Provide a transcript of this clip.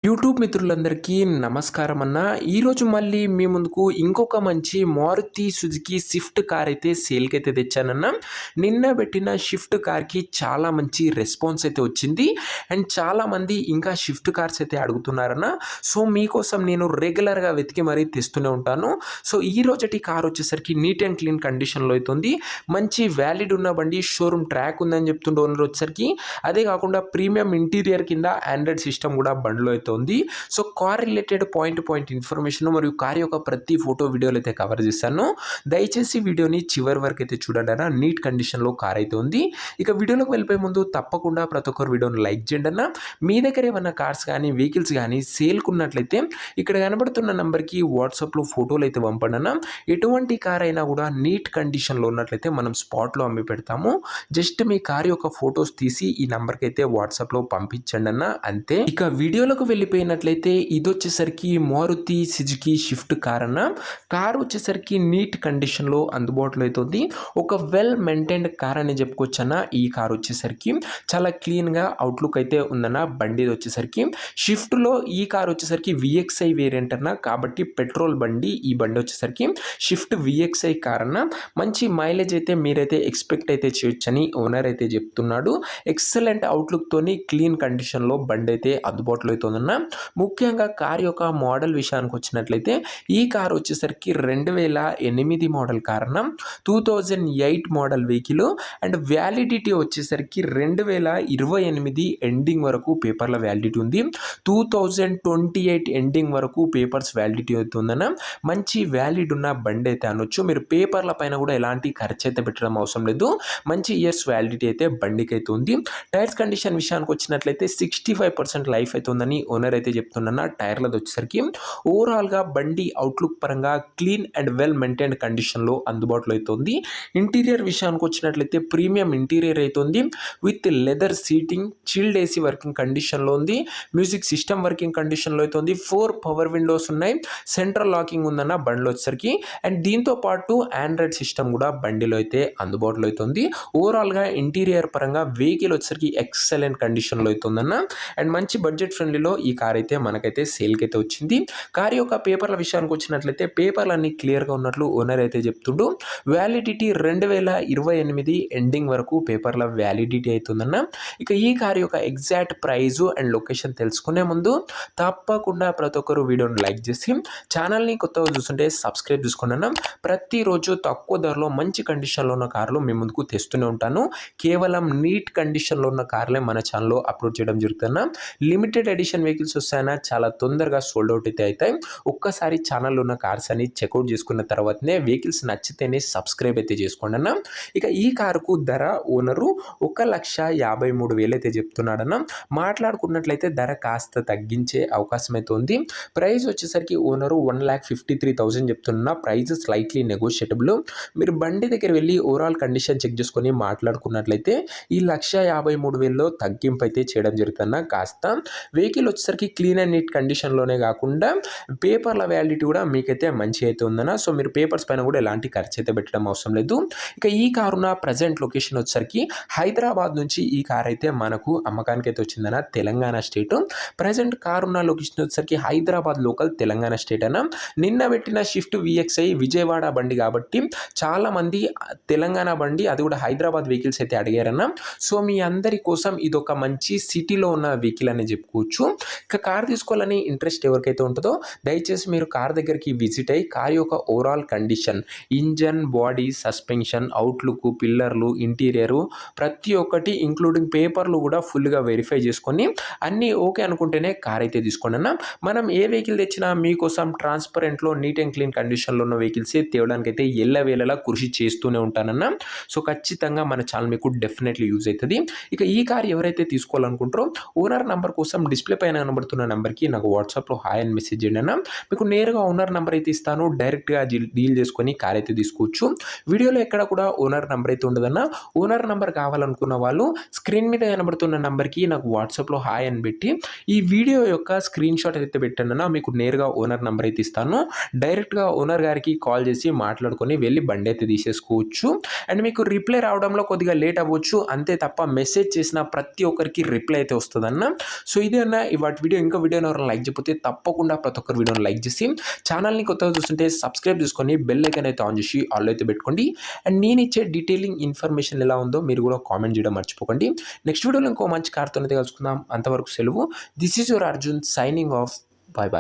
YouTube మిత్రులందరికీ నమస్కారం అన్న. ఈరోజు మళ్ళీ మీ ముందుకు ఇంకొక మంచి మారుతి సుజుకి స్విఫ్ట్ కార్ అయితే సేల్కి అయితే తెచ్చానన్న. నిన్న పెట్టిన షిఫ్ట్ కార్కి చాలా మంచి రెస్పాన్స్ అయితే వచ్చింది అండ్ చాలామంది ఇంకా షిఫ్ట్ కార్స్ అయితే అడుగుతున్నారన్న. సో మీకోసం నేను రెగ్యులర్గా వెతికి మరీ తెస్తూనే ఉంటాను. సో ఈ రోజటి కార్ వచ్చేసరికి నీట్ అండ్ క్లీన్ కండిషన్లో అవుతుంది. మంచి వ్యాలిడ్ ఉన్న బండి, షోరూమ్ ట్రాక్ ఉందని చెప్తుండే ఓనర్ వచ్చేసరికి. అదే కాకుండా ప్రీమియం ఇంటీరియర్ కింద ఆండ్రాయిడ్ సిస్టమ్ కూడా బండిలో అయితే ఉంది. So car related point information మరియు కార్ యొక్క ప్రతి ఫోటో వీడియోలు అయితే కవర్ చేశాను. దయచేసి వీడియోని చివరి వరకు అయితే చూడండి అన్న. నీట్ కండిషన్లో కార్ అయితే ఉంది. ఇక వీడియోలోకి వెళ్ళిపోయే ముందు తప్పకుండా ప్రతి ఒక్కరు వీడియోని లైక్ చేయండి అన్న. మీ దగ్గర ఏమన్నా కార్స్ కానీ వెహికల్స్ కానీ సేల్కున్నట్లయితే ఇక్కడ కనబడుతున్న నెంబర్కి వాట్సాప్లో ఫోటోలు అయితే పంపండి అన్న. ఎటువంటి కార్ అయినా కూడా నీట్ కండిషన్లో ఉన్నట్లయితే మనం స్పాట్లో అమ్మి పెడతాము. జస్ట్ మీ కార్ యొక్క ఫొటోస్ తీసి ఈ నెంబర్కి అయితే వాట్సాప్లో పంపించండి అన్న, అంతే. ఇక వీడియోలోకి వెళ్ళిపోయినట్లయితే ఇది వచ్చేసరికి మారుతి సుజుకి షిఫ్ట్ కార్ అన్న. కార్ వచ్చేసరికి నీట్ కండిషన్లో అందుబాటులో అవుతుంది. ఒక వెల్ మెయింటైన్డ్ కార్ అని చెప్పుకోవచ్చు అన్న. ఈ కార్ వచ్చేసరికి చాలా క్లీన్గా అవుట్లుక్ అయితే ఉందన్న. బండి వచ్చేసరికి షిఫ్ట్లో ఈ కార్ వచ్చేసరికి విఎక్స్ఐ వేరియంట్ అన్న, కాబట్టి పెట్రోల్ బండి. ఈ బండి వచ్చేసరికి షిఫ్ట్ విఎక్స్ఐ కార్ అన్న. మంచి మైలేజ్ అయితే మీరైతే ఎక్స్పెక్ట్ అయితే చేయొచ్చని ఓనర్ అయితే చెప్తున్నాడు. ఎక్సలెంట్ అవుట్లుక్ తోని క్లీన్ కండిషన్లో బండి అయితే అందుబాటులో అవుతుందన్న. ముఖ్యంగా కార్ యొక్క మోడల్ విషయానికి వచ్చినట్లయితే ఈ కార్ వచ్చేసరికి 2008 మోడల్ కార్ అన్న. 2008 మోడల్ వెహికల్ అండ్ వ్యాలిడిటీ వచ్చేసరికి 2028 ఎండింగ్ వరకు పేపర్ల వ్యాలిడిటీ ఉంది. 2028 ఎండింగ్ వరకు పేపర్స్ వ్యాలిడిటీ అవుతుందన్న. మంచి వ్యాలిడ్ ఉన్న బండి అయితే అనొచ్చు. మీరు పేపర్ల పైన కూడా ఎలాంటి ఖర్చు అయితే పెట్టడం అవసరం లేదు. మంచి ఇయర్స్ వ్యాలిడిటీ అయితే బండికి అయితే ఉంది. టైర్స్ కండిషన్ విషయానికి వచ్చినట్లయితే 65% లైఫ్ అయితే ఉందని ఓనర్ అయితే చెప్తున్నా. టైర్లది వచ్చేసరికి ఓవరాల్గా బండి అవుట్లుక్ పరంగా క్లీన్ అండ్ వెల్ మెయింటైన్డ్ కండిషన్లో అందుబాటులో అవుతుంది. ఇంటీరియర్ విషయానికి వచ్చినట్లయితే ప్రీమియం ఇంటీరియర్ అవుతుంది with leather seating, chilled AC working కండిషన్లో ఉంది. మ్యూజిక్ సిస్టమ్ వర్కింగ్ కండిషన్లో అవుతుంది. 4 పవర్ విండోస్ ఉన్నాయి. సెంట్రల్ లాకింగ్ ఉందన్న బండిలో వచ్చేసరికి. అండ్ దీంతో పాటు ఆండ్రాయిడ్ సిస్టమ్ కూడా బండిలో అయితే అందుబాటులో అవుతుంది. ఓవరాల్గా ఇంటీరియర్ పరంగా వెహికల్ వచ్చేసరికి ఎక్సలెంట్ కండిషన్లో అవుతుందన్న. అండ్ మంచి బడ్జెట్ ఫ్రెండ్లీలో ఈ కార్ అయితే మనకైతే సేల్కి అయితే వచ్చింది. కార్ యొక్క పేపర్ల విషయానికి వచ్చినట్లయితే పేపర్లు అన్ని క్లియర్గా ఉన్నట్లు ఓనర్ అయితే చెప్తుండు. వ్యాలిడిటీ 2028 ఎండింగ్ వరకు పేపర్ల వ్యాలిడిటీ అవుతుందన్న. ఇక ఈ కార్ యొక్క ఎగ్జాక్ట్ ప్రైజు అండ్ లొకేషన్ తెలుసుకునే ముందు తప్పకుండా ప్రతి ఒక్కరు వీడియోని లైక్ చేసి ఛానల్ని కొత్తగా చూస్తుంటే సబ్స్క్రైబ్ చేసుకోండి అన్న. ప్రతిరోజు తక్కువ ధరలో మంచి కండిషన్లో ఉన్న కార్లు మీ ముందుకు తెస్తూనే ఉంటాను. కేవలం నీట్ కండిషన్లో ఉన్న కార్లే మన ఛానల్లో అప్లోడ్ చేయడం జరుగుతున్నా. లిమిటెడ్ ఎడిషన్ వెహికల్స్ వస్తాయన్నా చాలా తొందరగా సోల్డ్ అవుట్ అయితే అవుతాయి. ఒక్కసారి ఛానల్లో ఉన్న కార్స్ అని చెక్అవుట్ చేసుకున్న తర్వాతనే వెహికల్స్ నచ్చితేనే సబ్స్క్రైబ్ అయితే చేసుకోండి అన్న. ఇక ఈ కారుకు ధర ఓనరు 1,53,000 అయితే చెప్తున్నాడన్న. మాట్లాడుకున్నట్లయితే ధర కాస్త తగ్గించే అవకాశం అయితే ఉంది. ప్రైస్ వచ్చేసరికి ఓనరు 1,53,000 చెప్తున్నా. Price slightly negotiable. మీరు బండి దగ్గర వెళ్ళి ఓవరాల్ కండిషన్ చెక్ చేసుకొని మాట్లాడుకున్నట్లయితే ఈ 1,53,000లో తగ్గింపు అయితే చేయడం జరుగుతున్న. కాస్త వెహికల్ వచ్చేసరికి క్లీన్ అండ్ నీట్ కండిషన్లోనే కాకుండా పేపర్ల వ్యాలిడిటీ కూడా మీకైతే మంచి అయితే ఉందన్న. సో మీరు పేపర్స్ పైన కూడా ఎలాంటి ఖర్చు అయితే పెట్టడం అవసరం లేదు. ఇక ఈ కారున్న ప్రజెంట్ లొకేషన్ వచ్చేసరికి హైదరాబాద్ నుంచి ఈ కార్ అయితే మనకు అమ్మకానికి అయితే వచ్చిందన్న. తెలంగాణ స్టేట్. ప్రజెంట్ కారున్న లొకేషన్ వచ్చేసరికి హైదరాబాద్ లోకల్, తెలంగాణ స్టేట్ అన్న. నిన్న పెట్టిన షిఫ్ట్ విఎక్స్ఐ విజయవాడ బండి కాబట్టి చాలా మంది తెలంగాణ బండి, అది కూడా హైదరాబాద్ వెహికల్స్ అయితే అడిగారన్న. సో మీ అందరి కోసం ఇది ఒక మంచి సిటీలో ఉన్న వెహికల్ అని చెప్పుకోవచ్చు. ఇక కార్ తీసుకోవాలని ఇంట్రెస్ట్ ఎవరికైతే ఉంటుందో దయచేసి మీరు కార్ దగ్గరికి విజిట్ అయ్యి కార్ యొక్క overall condition, engine, body, suspension, outlook, పిల్లర్లు, ఇంటీరియరు ప్రతి ఒక్కటి ఇంక్లూడింగ్ పేపర్లు కూడా ఫుల్గా వెరిఫై చేసుకొని అన్నీ ఓకే అనుకుంటేనే కార్ అయితే తీసుకోండి అన్న. మనం ఏ వెహికల్ తెచ్చినా మీకోసం ట్రాన్స్పరెంట్లో నీట్ అండ్ క్లీన్ కండిషన్లో ఉన్న వెహికల్స్ తేవడానికి అయితే ఎల్లవేళలా కృషి చేస్తూనే ఉంటానన్న. సో ఖచ్చితంగా మన ఛానల్ మీకు డెఫినెట్లీ యూజ్ అవుతుంది. ఇక ఈ కార్ ఎవరైతే తీసుకోవాలనుకుంటారో ఓనర్ నెంబర్ కోసం డిస్ప్లే పైన కనబడుతున్న నెంబర్కి నాకు వాట్సాప్లో హాయ్ అని మెసేజ్ చేయండి అన్న. మీకు నేరుగా ఓనర్ నెంబర్ అయితే ఇస్తాను. డైరెక్ట్గా డీల్ చేసుకొని కార్ అయితే తీసుకోవచ్చు. వీడియోలో ఎక్కడ కూడా ఓనర్ నెంబర్ అయితే ఉండదన్న. ఓనర్ నెంబర్ కావాలనుకున్న వాళ్ళు స్క్రీన్ మీద కనబడుతున్న నెంబర్కి నాకు వాట్సాప్లో హాయ్ అని పెట్టి ఈ వీడియో యొక్క స్క్రీన్ షాట్ అయితే పెట్టండి అన్న. మీకు నేరుగా ఓనర్ నెంబర్ అయితే ఇస్తాను. డైరెక్ట్గా ఓనర్ గారికి కాల్ చేసి మాట్లాడుకొని వెళ్ళి బండి అయితే తీసేసుకోవచ్చు. అండ్ మీకు రిప్లై రావడంలో కొద్దిగా లేట్ అవ్వచ్చు అంతే తప్ప మెసేజ్ చేసిన ప్రతి ఒక్కరికి రిప్లై అయితే వస్తుందన్న. సో ఇదే అన్న ఇవాళ వాటి వీడియోని ఎవరైనా లైక్ చేయకపోతే తప్పకుండా ప్రతి ఒక్కరు వీడియోని లైక్ చేసి ఛానల్ని కొత్తగా చూస్తుంటే సబ్స్క్రైబ్ చేసుకొని బెల్ ఐకాన్ అయితే ఆన్ చేసి ఆల్ అయితే పెట్టుకోండి. అండ్ నేను ఇచ్చే డీటెయిలింగ్ ఇన్ఫర్మేషన్ ఎలా ఉందో మీరు కూడా కామెంట్ చేయడం మర్చిపోకండి. నెక్స్ట్ వీడియోలో ఇంకో మంచి కార్తో అయితే కలుసుకుందాం. అంతవరకు సెలవు. This is your Arjun signing off. Bye bye.